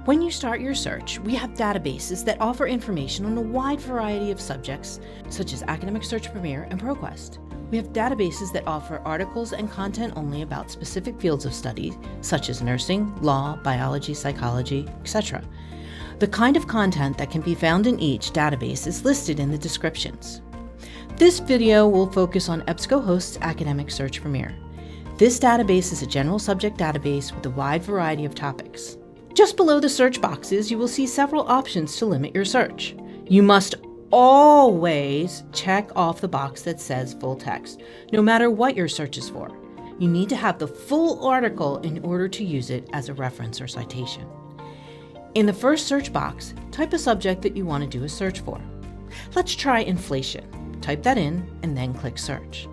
When you start your search, we have databases that offer information on a wide variety of subjects, such as Academic Search Premier and ProQuest. We have databases that offer articles and content only about specific fields of study, such as nursing, law, biology, psychology, etc. The kind of content that can be found in each database is listed in the descriptions. This video will focus on EBSCOhost's Academic Search Premier. This database is a general subject database with a wide variety of topics. Just below the search boxes, you will see several options to limit your search. You must always check off the box that says full text, no matter what your search is for. You need to have the full article in order to use it as a reference or citation. In the first search box, type a subject that you want to do a search for. Let's try inflation. Type that in and then click search.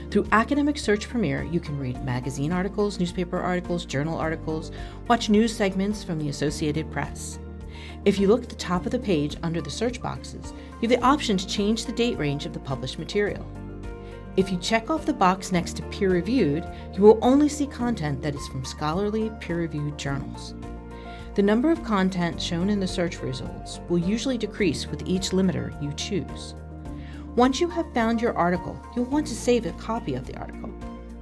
Through Academic Search Premier, you can read magazine articles, newspaper articles, journal articles, watch news segments from the Associated Press. If you look at the top of the page under the search boxes, you have the option to change the date range of the published material. If you check off the box next to peer-reviewed, you will only see content that is from scholarly, peer-reviewed journals. The number of content shown in the search results will usually decrease with each limiter you choose. Once you have found your article, you'll want to save a copy of the article.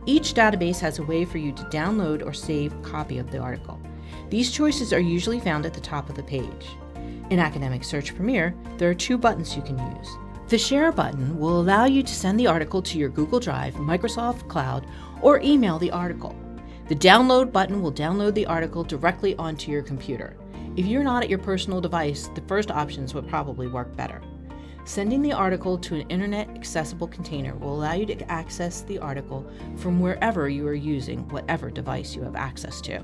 Each database has a way for you to download or save a copy of the article. These choices are usually found at the top of the page. In Academic Search Premier, there are two buttons you can use. The Share button will allow you to send the article to your Google Drive, Microsoft Cloud, or email the article. The Download button will download the article directly onto your computer. If you're not at your personal device, the first options would probably work better. Sending the article to an internet-accessible container will allow you to access the article from wherever you are using whatever device you have access to.